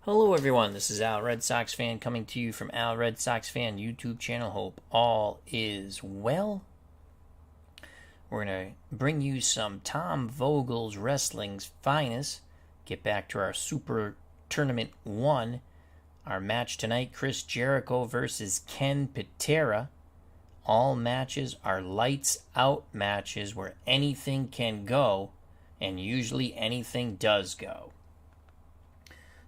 Hello everyone, this is Al Red Sox Fan coming to you from Al Red Sox Fan YouTube channel. Hope all is well. We're going to bring you some Tom Vogel's Wrestling's Finest. Get back to our Super Tournament 1. Our match tonight, Chris Jericho versus Ken Patera. All matches are lights out matches where anything can go, and usually anything does go.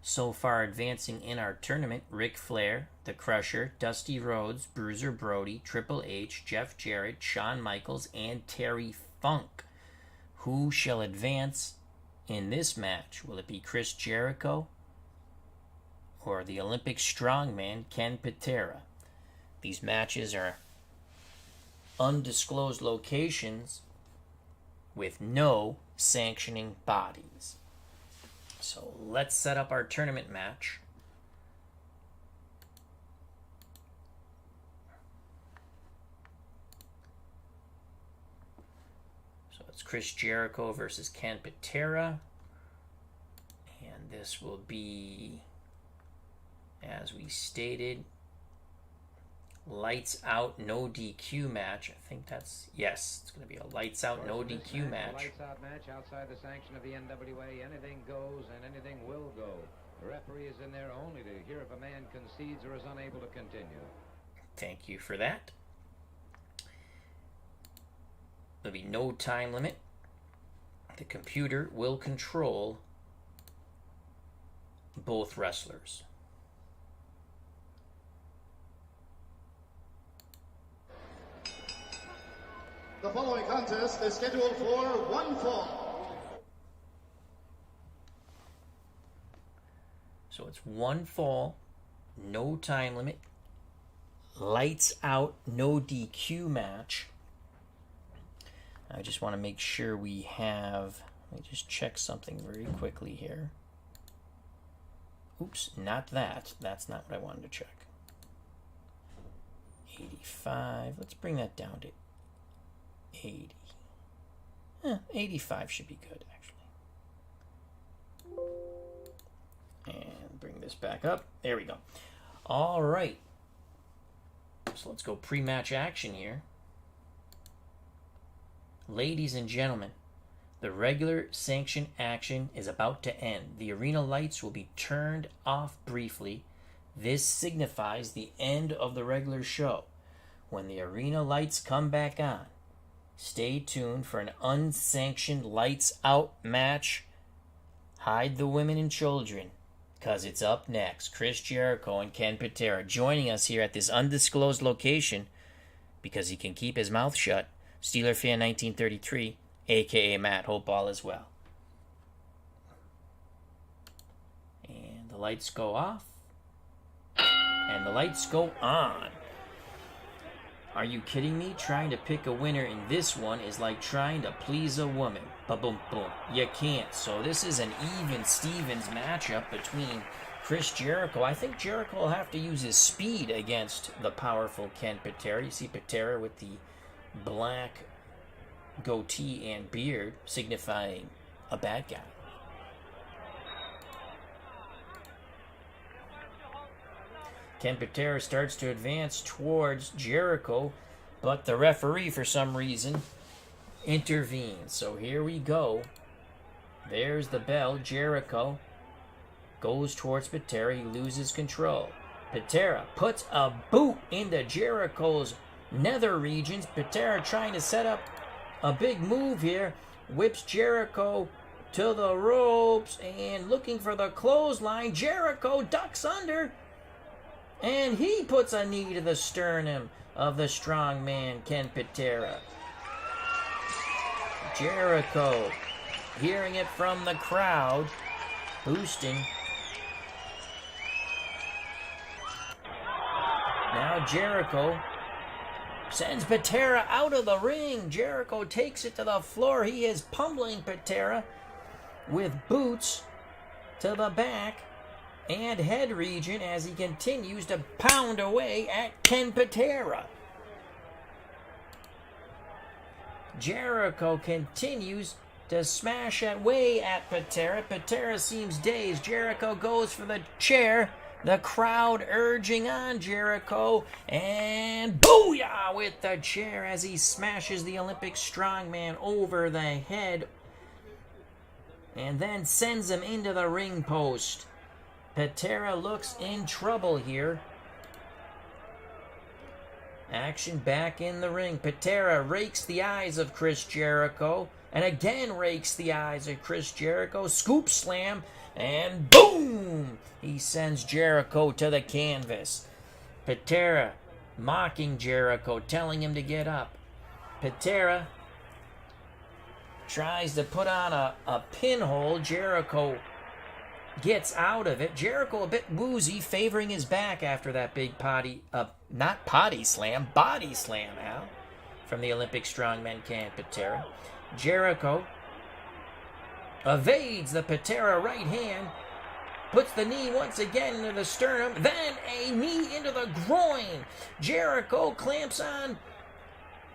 So far advancing in our tournament, Ric Flair, The Crusher, Dusty Rhodes, Bruiser Brody, Triple H, Jeff Jarrett, Shawn Michaels, and Terry Funk. Who shall advance in this match? Will it be Chris Jericho or the Olympic strongman Ken Patera? These matches are undisclosed locations with no sanctioning bodies. So let's set up our tournament match. So it's Chris Jericho versus Ken Patera. And this will be, as we stated, lights out, no DQ match. I think that's, yes, it's going to be a lights out, no DQ match. Lights out match outside the sanction of the NWA. Anything goes and anything will go. The referee is in there only to hear if a man concedes or is unable to continue. Thank you for that. There'll be no time limit. The computer will control both wrestlers. The following contest is scheduled for one fall. So it's one fall, no time limit, lights out, no DQ match. I just want to make sure we have, let me just check something very quickly here. Oops, not that. That's not what I wanted to check. 85, let's bring that down to 80. 85 should be good, actually. And bring this back up. There we go. All right. So let's go pre-match action here. Ladies and gentlemen, the regular sanction action is about to end. The arena lights will be turned off briefly. This signifies the end of the regular show. When the arena lights come back on, stay tuned for an unsanctioned lights-out match. Hide the women and children, because it's up next. Chris Jericho and Ken Patera joining us here at this undisclosed location because he can keep his mouth shut. Steeler Fan 1933, a.k.a. Matt. Hope all is well. And the lights go off. And the lights go on. Are you kidding me? Trying to pick a winner in this one is like trying to please a woman. Ba-boom, boom. You can't. So this is an even Stevens matchup between Chris Jericho. I think Jericho will have to use his speed against the powerful Ken Patera. You see Patera with the black goatee and beard signifying a bad guy. Ken Patera starts to advance towards Jericho, but the referee, for some reason, intervenes. So here we go. There's the bell. Jericho goes towards Patera. He loses control. Patera puts a boot into Jericho's nether regions. Patera trying to set up a big move here. Whips Jericho to the ropes and looking for the clothesline. Jericho ducks under. And he puts a knee to the sternum of the strong man, Ken Patera. Jericho, hearing it from the crowd, boosting. Now Jericho sends Patera out of the ring. Jericho takes it to the floor. He is pummeling Patera with boots to the back and head region as he continues to pound away at Ken Patera. Jericho continues to smash away at Patera. Patera seems dazed. Jericho goes for the chair. The crowd urging on Jericho, and booyah with the chair as he smashes the Olympic strongman over the head and then sends him into the ring post. Patera looks in trouble here. Action back in the ring. Patera rakes the eyes of Chris Jericho and again rakes the eyes of Chris Jericho. Scoop slam. And boom! He sends Jericho to the canvas. Patera mocking Jericho, telling him to get up. Patera tries to put on a pinhole. Jericho gets out of it. Jericho a bit woozy, favoring his back after that big body slam, Al, from the Olympic strongman can Patera. Jericho evades the Patera right hand, puts the knee once again into the sternum, then a knee into the groin. Jericho clamps on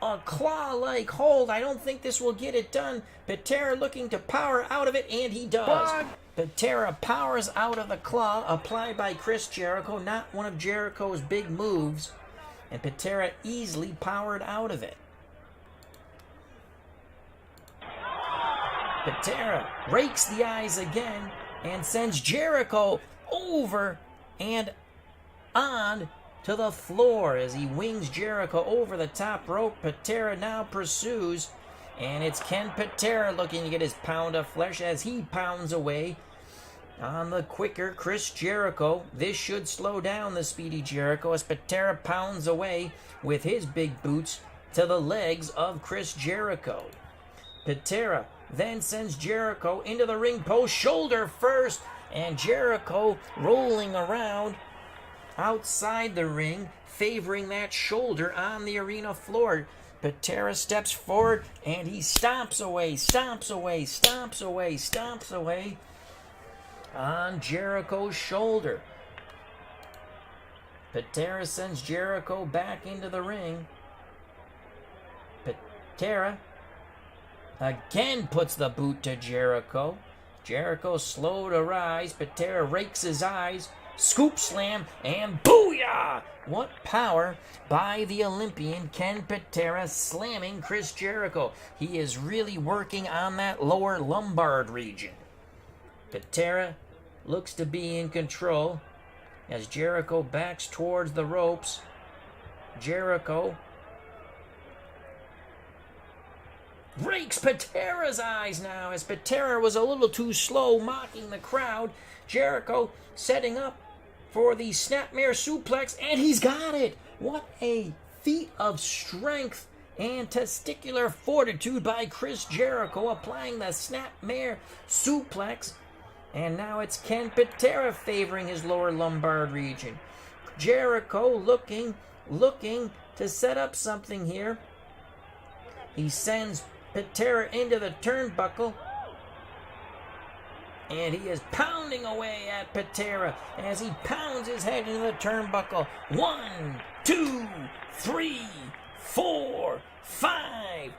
a claw-like hold. I don't think this will get it done. Patera looking to power out of it, and he does. Patera powers out of the claw applied by Chris Jericho, not one of Jericho's big moves, and Patera easily powered out of it. Patera rakes the eyes again and sends Jericho over and on to the floor as he wings Jericho over the top rope. Patera now pursues, and it's Ken Patera looking to get his pound of flesh as he pounds away on the quicker Chris Jericho. This should slow down the speedy Jericho as Patera pounds away with his big boots to the legs of Chris Jericho. Patera then sends Jericho into the ring post, shoulder first, and Jericho rolling around outside the ring, favoring that shoulder on the arena floor. Patera steps forward, and he stomps away on Jericho's shoulder. Patera sends Jericho back into the ring. Patera again puts the boot to Jericho. Jericho slow to rise. Patera rakes his eyes. Scoop slam and booyah! What power by the Olympian Ken Patera slamming Chris Jericho. He is really working on that lower lumbar region. Patera looks to be in control as Jericho backs towards the ropes. Jericho rakes Patera's eyes now as Patera was a little too slow, mocking the crowd. Jericho setting up for the snapmare suplex, and he's got it. What a feat of strength and testicular fortitude by Chris Jericho, applying the snapmare suplex. And now it's Ken Patera favoring his lower lumbar region. Jericho looking to set up something here. He sends Patera into the turnbuckle, and he is pounding away at Patera as he pounds his head into the turnbuckle. 1, 2, 3, 4, 5.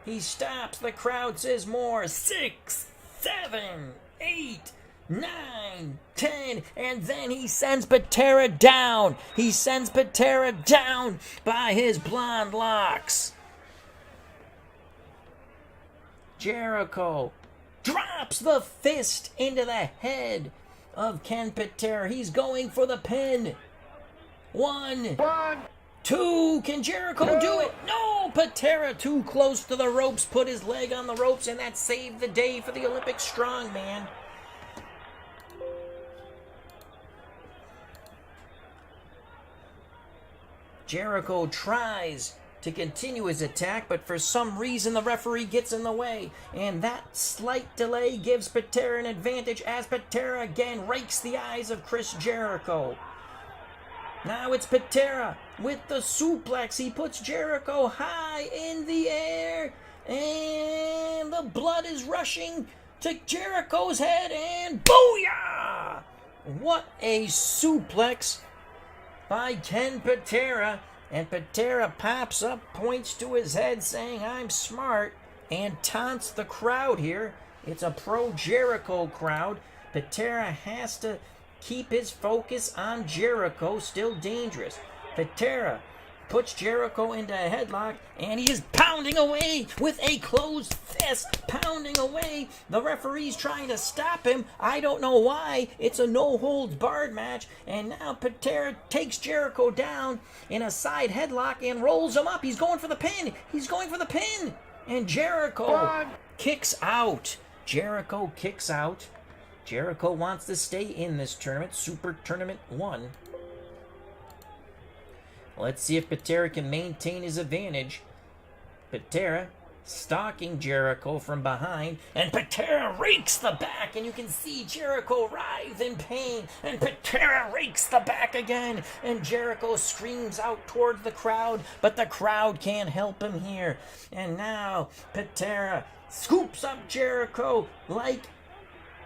He stops. The crowd says more. 6, 7, 8, 9, 10, and then he sends Patera down. He sends Patera down by his blonde locks. Jericho drops the fist into the head of Ken Patera. He's going for the pin. 1, 2. Can Jericho do it? No! Patera too close to the ropes, put his leg on the ropes, and that saved the day for the Olympic strongman. Jericho tries to continue his attack, but for some reason the referee gets in the way, and that slight delay gives Patera an advantage as Patera again rakes the eyes of Chris Jericho. Now it's Patera with the suplex. He puts Jericho high in the air, and the blood is rushing to Jericho's head, and booyah! What a suplex by Ken Patera. And Patera pops up, points to his head, saying, "I'm smart." and taunts the crowd here. It's a pro-Jericho crowd. Patera has to keep his focus on Jericho, still dangerous. Patera puts Jericho into a headlock, and he is pounding away with a closed fist, pounding away. The referee's trying to stop him. I don't know why. It's a no-holds-barred match, and now Patera takes Jericho down in a side headlock and rolls him up. He's going for the pin. He's going for the pin, and Jericho kicks out. Jericho kicks out. Jericho wants to stay in this tournament, Super Tournament 1. Let's see if Patera can maintain his advantage. Patera stalking Jericho from behind, and Patera rakes the back, and you can see Jericho writhe in pain, and Patera rakes the back again, and Jericho screams out towards the crowd, but the crowd can't help him here. And now Patera scoops up Jericho like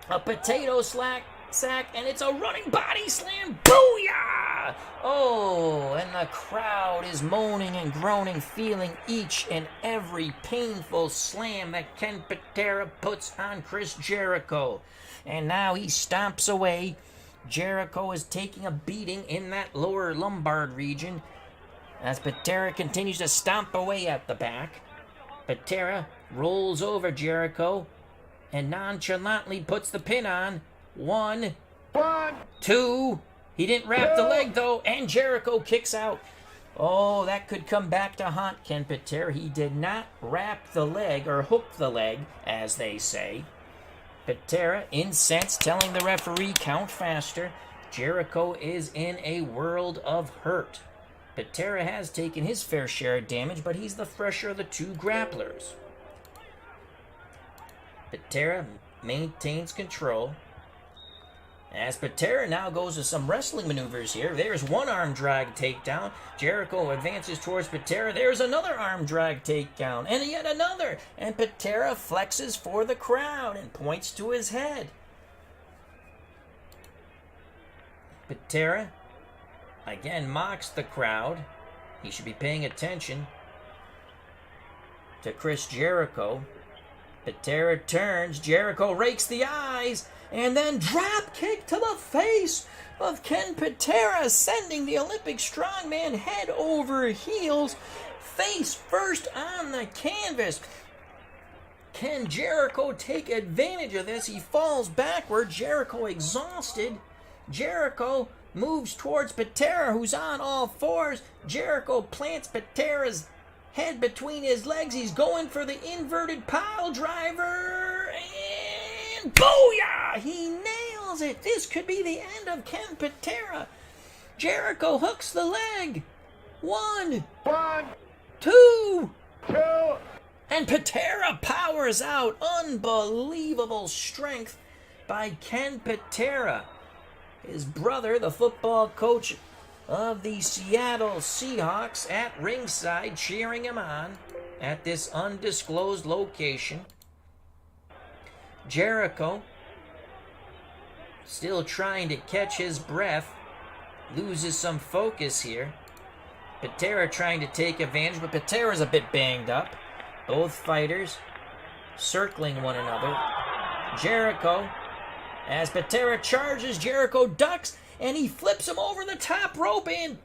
a potato sack, and it's a running body slam. Booyah! Oh, and the crowd is moaning and groaning, feeling each and every painful slam that Ken Patera puts on Chris Jericho. And now he stomps away. Jericho is taking a beating in that lower lumbar region as Patera continues to stomp away at the back. Patera rolls over Jericho and nonchalantly puts the pin on. 1, 2. He didn't wrap the leg, though, and Jericho kicks out. Oh, that could come back to haunt Ken Patera. He did not wrap the leg, or hook the leg, as they say. Patera, incensed, telling the referee, count faster. Jericho is in a world of hurt. Patera has taken his fair share of damage, but he's the fresher of the two grapplers. Patera maintains control. As Patera now goes to some wrestling maneuvers here. There's one arm drag takedown. Jericho advances towards Patera. There's another arm drag takedown. And yet another. And Patera flexes for the crowd and points to his head. Patera again mocks the crowd. He should be paying attention to Chris Jericho. Patera turns. Jericho rakes the eyes. And then drop kick to the face of Ken Patera, sending the Olympic strongman head over heels, face first on the canvas. Can Jericho take advantage of this? He falls backward. Jericho exhausted. Jericho moves towards Patera, who's on all fours. Jericho plants Patera's head between his legs. He's going for the inverted pile driver. And booyah! He nails it. This could be the end of Ken Patera. Jericho hooks the leg. 1, 2. And Patera powers out. Unbelievable strength by Ken Patera. His brother, the football coach of the Seattle Seahawks, at ringside cheering him on at this undisclosed location. Jericho, still trying to catch his breath, loses some focus here. Patera trying to take advantage, but Patera's a bit banged up. Both fighters circling one another. Jericho, as Patera charges, Jericho ducks, and he flips him over the top rope, and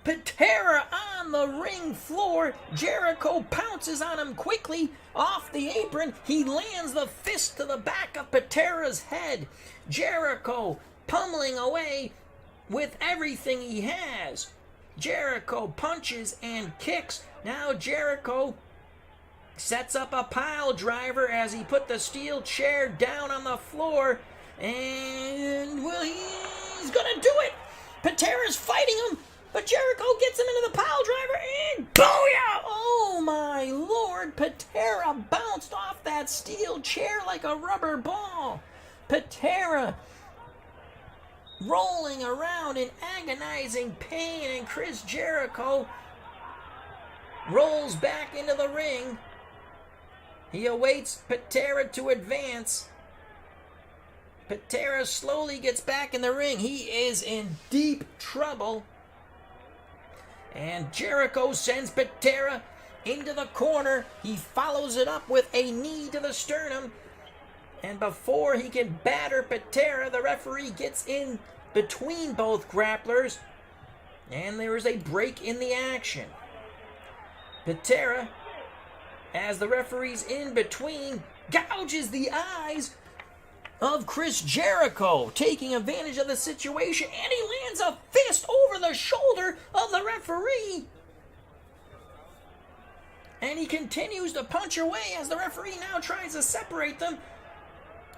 Patera on the ring floor. Jericho pounces on him quickly off the apron. He lands the fist to the back of Patera's head. Jericho pummeling away with everything he has. Jericho punches and kicks. Now Jericho sets up a pile driver as he put the steel chair down on the floor. And, well, he's gonna do it. Patera's fighting him, but Jericho gets him into the pile driver, and booyah! Oh my lord, Patera bounced off that steel chair like a rubber ball. Patera rolling around in agonizing pain, and Chris Jericho rolls back into the ring. He awaits Patera to advance. Patera slowly gets back in the ring. He is in deep trouble. And Jericho sends Patera into the corner. He follows it up with a knee to the sternum. And before he can batter Patera, the referee gets in between both grapplers. And there is a break in the action. Patera, as the referee's in between, gouges the eyes of Chris Jericho, taking advantage of the situation, and he lands a fist over the shoulder of the referee. And he continues to punch away as the referee now tries to separate them.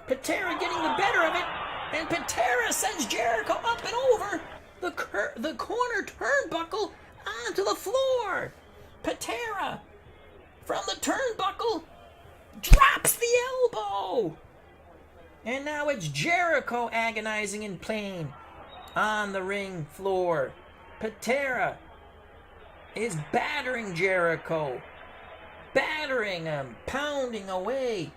Patera getting the better of it, and Patera sends Jericho up and over the corner turnbuckle onto the floor. Patera, from the turnbuckle, drops the elbow. And now it's Jericho agonizing in pain on the ring floor. Patera is battering Jericho, battering him, pounding away.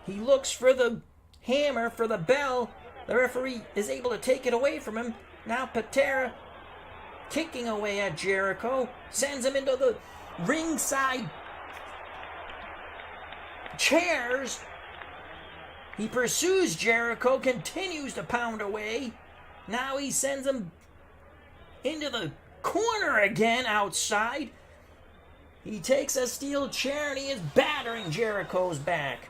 He looks for the hammer, for the bell. The referee is able to take it away from him. Now Patera kicking away at Jericho, sends him into the ringside chairs. He pursues Jericho, continues to pound away. Now he sends him into the corner again outside. He takes a steel chair and he is battering Jericho's back.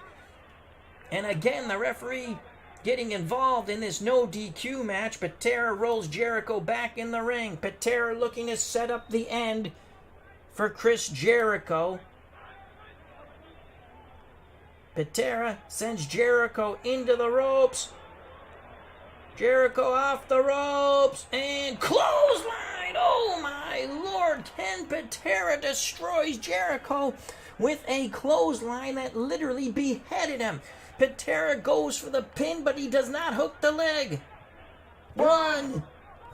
And again, the referee getting involved in this no DQ match. Patera rolls Jericho back in the ring. Patera looking to set up the end for Chris Jericho. Patera sends Jericho into the ropes. Jericho off the ropes and clothesline. Oh my Lord, Ken Patera destroys Jericho with a clothesline that literally beheaded him. Patera goes for the pin, but he does not hook the leg. One,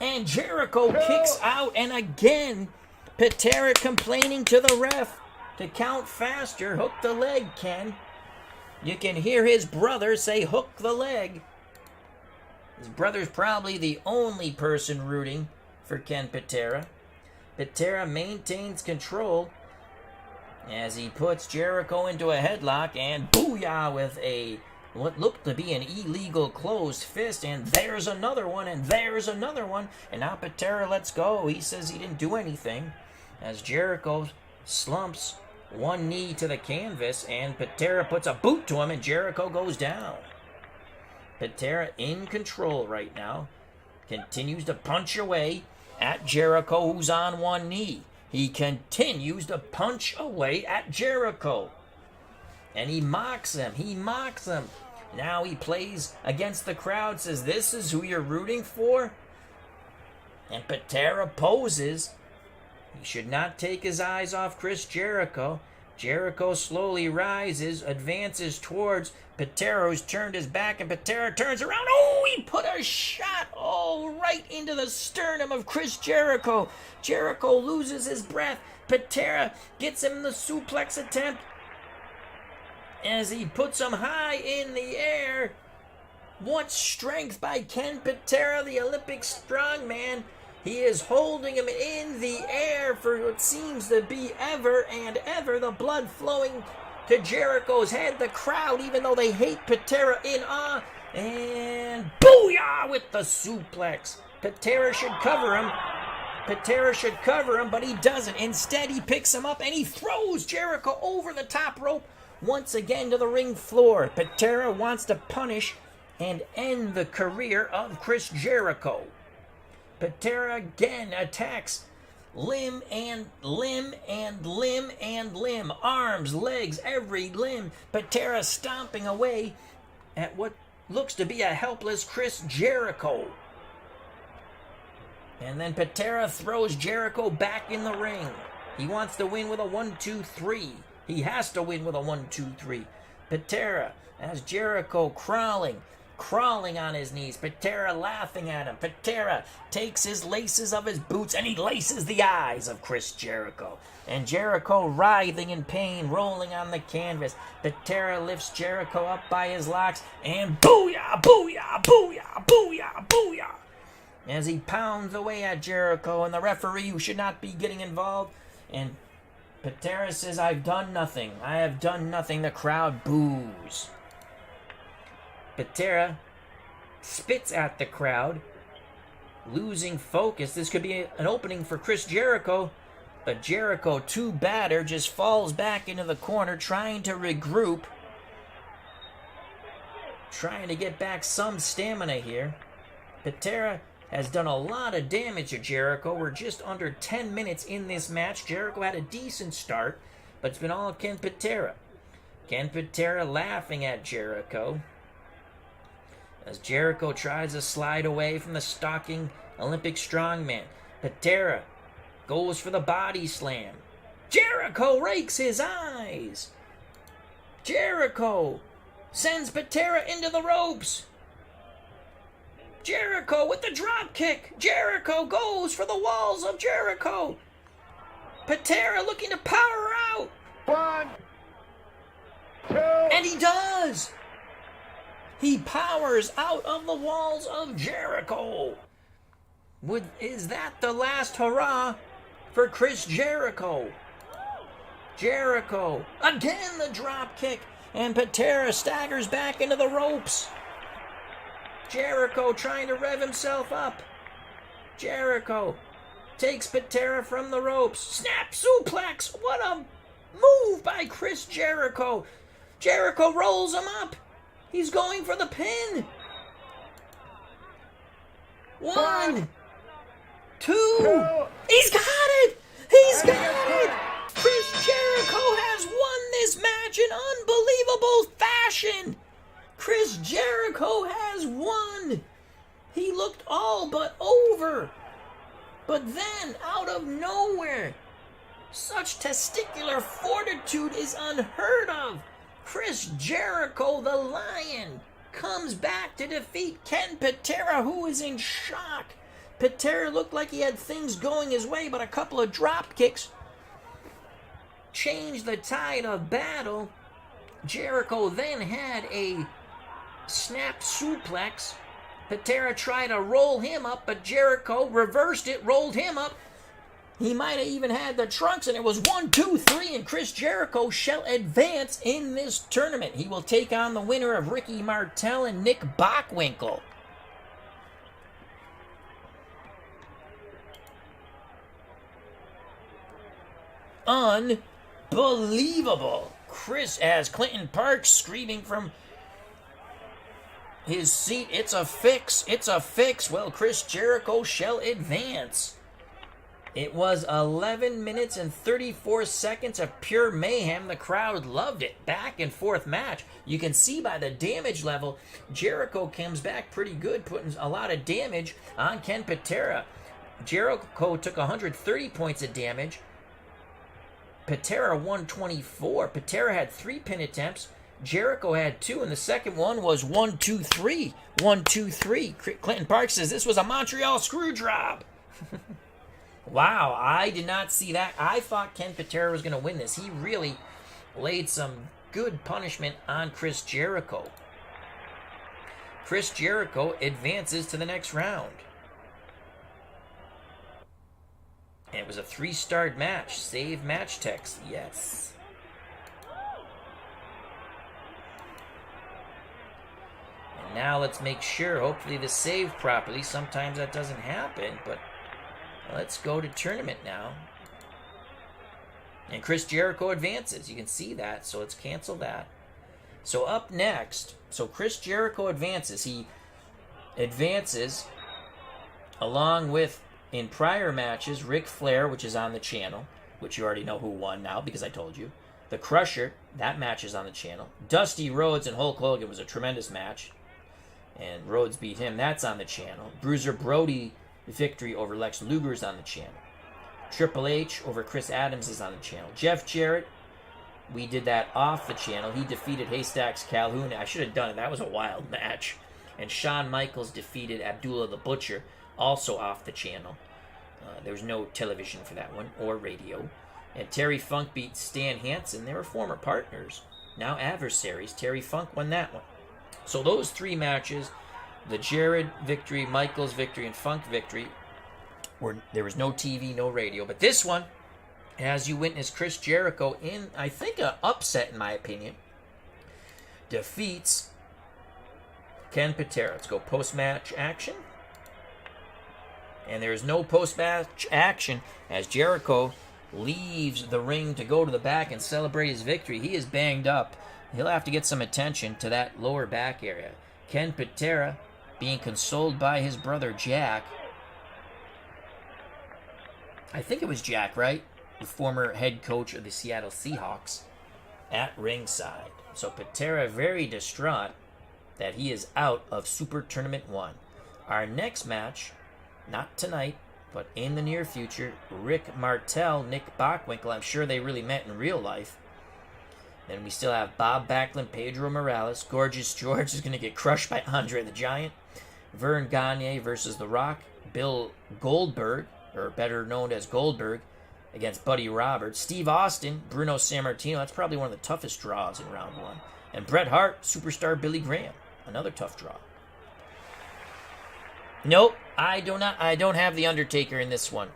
and Jericho kicks out, and again, Patera complaining to the ref to count faster. Hook the leg, Ken. You can hear his brother say, hook the leg. His brother's probably the only person rooting for Ken Patera. Patera maintains control as he puts Jericho into a headlock and booyah with a what looked to be an illegal closed fist, and there's another one, and there's another one, and now Patera lets go. He says he didn't do anything as Jericho slumps one knee to the canvas, and Patera puts a boot to him, and Jericho goes down. Patera in control right now, continues to punch away at Jericho, who's on one knee. He continues to punch away at Jericho. And he mocks him. Now he plays against the crowd, says, this is who you're rooting for? And Patera poses. He should not take his eyes off Chris Jericho. Jericho slowly rises, advances towards Patera, who's turned his back, and Patera turns around. Oh, he put a shot, right into the sternum of Chris Jericho. Jericho loses his breath. Patera gets him the suplex attempt as he puts him high in the air. What strength by Ken Patera, the Olympic strongman. He is holding him in the air for what seems to be ever and ever. The blood flowing to Jericho's head. The crowd, even though they hate Patera, in awe. And booyah with the suplex. Patera should cover him, but he doesn't. Instead, he picks him up and he throws Jericho over the top rope once again to the ring floor. Patera wants to punish and end the career of Chris Jericho. Patera again attacks limb and limb and limb and limb. Arms, legs, every limb. Patera stomping away at what looks to be a helpless Chris Jericho. And then Patera throws Jericho back in the ring. He wants to win with a 1-2-3. He has to win with a 1-2-3. Patera has Jericho crawling on his knees. Patera laughing at him. Patera takes his laces of his boots and he laces the eyes of Chris Jericho. And Jericho writhing in pain, rolling on the canvas. Patera lifts Jericho up by his locks and booyah, booyah, booyah, booyah, booyah, as he pounds away at Jericho, and the referee, who should not be getting involved, and Patera says, I've done nothing. I have done nothing. The crowd boos. Patera spits at the crowd, losing focus. This could be an opening for Chris Jericho, but Jericho, too battered, just falls back into the corner, trying to regroup, trying to get back some stamina here. Patera has done a lot of damage to Jericho. We're just under 10 minutes in this match. Jericho had a decent start, but it's been all Ken Patera. Ken Patera laughing at Jericho as Jericho tries to slide away from the stalking Olympic strongman. Patera goes for the body slam. Jericho rakes his eyes. Jericho sends Patera into the ropes. Jericho with the drop kick. Jericho goes for the walls of Jericho. Patera looking to power out. 1, 2. And he does. He powers out of the walls of Jericho. Is that the last hurrah for Chris Jericho? Jericho, again the drop kick, and Patera staggers back into the ropes. Jericho trying to rev himself up. Jericho takes Patera from the ropes. Snap suplex. What a move by Chris Jericho. Jericho rolls him up. He's going for the pin. 1, 2. He's got it. He's got it. Chris Jericho has won this match in unbelievable fashion. Chris Jericho has won. He looked all but over. But then, out of nowhere, such testicular fortitude is unheard of. Chris Jericho, the Lion, comes back to defeat Ken Patera, who is in shock. Patera looked like he had things going his way, but a couple of drop kicks changed the tide of battle. Jericho then had a snap suplex. Patera tried to roll him up, but Jericho reversed it, rolled him up. He might have even had the trunks, and it was 1, 2, 3, and Chris Jericho shall advance in this tournament. He will take on the winner of Ricky Martel and Nick Bockwinkel. Unbelievable. Chris, as Clinton Parks screaming from his seat, it's a fix, it's a fix. Well, Chris Jericho shall advance. It was 11 minutes and 34 seconds of pure mayhem. The crowd loved it. Back and forth match. You can see by the damage level, Jericho comes back pretty good, putting a lot of damage on Ken Patera. Jericho took 130 points of damage. Patera 124. Patera had 3 pin attempts. Jericho had 2, and the second one was 1, 2, 3. 1, 2, 3. Clinton Parks says this was a Montreal screw job. Wow, I did not see that. I thought Ken Patera was going to win this. He really laid some good punishment on Chris Jericho. Chris Jericho advances to the next round. And it was a 3-starred match. Save match text, yes. And now let's make sure, hopefully this saved properly. Sometimes that doesn't happen, but let's go to tournament now. And Chris Jericho advances. You can see that, so let's cancel that. So up next, so Chris Jericho advances. He advances along with, in prior matches, Ric Flair, which is on the channel, which you already know who won now because I told you. The Crusher, that match is on the channel. Dusty Rhodes and Hulk Hogan was a tremendous match, and Rhodes beat him. That's on the channel. Bruiser Brody victory over Lex Luger is on the channel. Triple H over Chris Adams is on the channel. Jeff Jarrett, we did that off the channel. He defeated Haystacks Calhoun. I should have done it. That was a wild match. And Shawn Michaels defeated Abdullah the Butcher, also off the channel. There was no television for that one, or radio. And Terry Funk beat Stan Hansen. They were former partners, now adversaries. Terry Funk won that one. So those 3 matches, the Jarrett victory, Michaels victory, and Funk victory, there was no TV, no radio. But this one, as you witness Chris Jericho in, I think, an upset in my opinion, defeats Ken Patera. Let's go post-match action. And there is no post-match action as Jericho leaves the ring to go to the back and celebrate his victory. He is banged up. He'll have to get some attention to that lower back area. Ken Patera being consoled by his brother Jack. I think it was Jack, right? The former head coach of the Seattle Seahawks at ringside. So Patera very distraught that he is out of Super Tournament 1. Our next match, not tonight, but in the near future, Rick Martel, Nick Bockwinkel. I'm sure they really met in real life. Then we still have Bob Backlund, Pedro Morales. Gorgeous George is going to get crushed by Andre the Giant. Verne Gagne versus The Rock. Bill Goldberg, or better known as Goldberg, against Buddy Roberts. Steve Austin, Bruno Sammartino. That's probably one of the toughest draws in round 1. And Bret Hart, superstar Billy Graham. Another tough draw. Nope, I don't have The Undertaker in this one.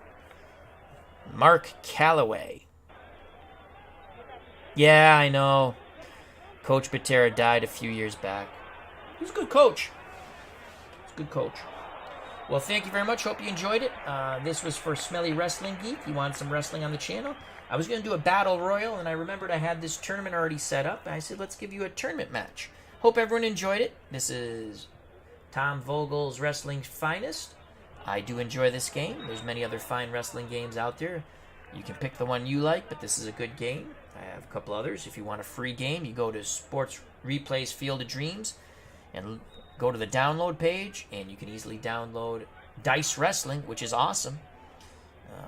Mark Calloway. Yeah, I know. Coach Patera died a few years back. He was a good coach. Well, thank you very much. Hope you enjoyed it. This was for Smelly Wrestling Geek. You wanted some wrestling on the channel. I was going to do a battle royal, and I remembered I had this tournament already set up. And I said, let's give you a tournament match. Hope everyone enjoyed it. This is Tom Vogel's Wrestling's Finest. I do enjoy this game. There's many other fine wrestling games out there. You can pick the one you like, but this is a good game. I have a couple others. If you want a free game, you go to Sports Replays Field of Dreams and go to the download page, and you can easily download Dice Wrestling, which is awesome.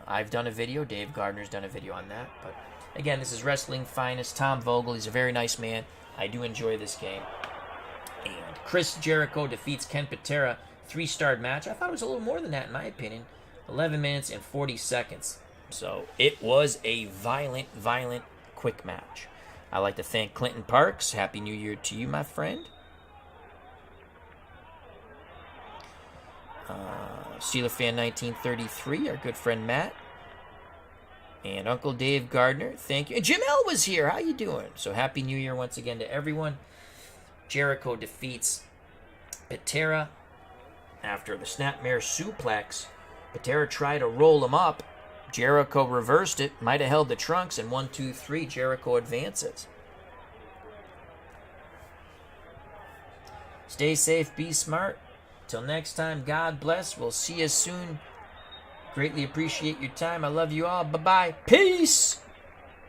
I've done a video. Dave Gardner's done a video on that. But again, this is Wrestling Finest. Tom Vogel. He's a very nice man. I do enjoy this game. And Chris Jericho defeats Ken Patera. 3-star match. I thought it was a little more than that, in my opinion. 11 minutes and 40 seconds. So it was a violent, quick match. I'd like to thank Clinton Parks. Happy New Year to you, my friend. Steeler Fan 1933, our good friend Matt. And Uncle Dave Gardner, thank you. And Jim L was here. How you doing? So happy New Year once again to everyone. Jericho defeats Patera after the snapmare suplex. Patera tried to roll him up. Jericho reversed it, might have held the trunks, and 1, 2, 3, Jericho advances. Stay safe, be smart. Till next time, God bless. We'll see you soon. Greatly appreciate your time. I love you all. Bye-bye. Peace!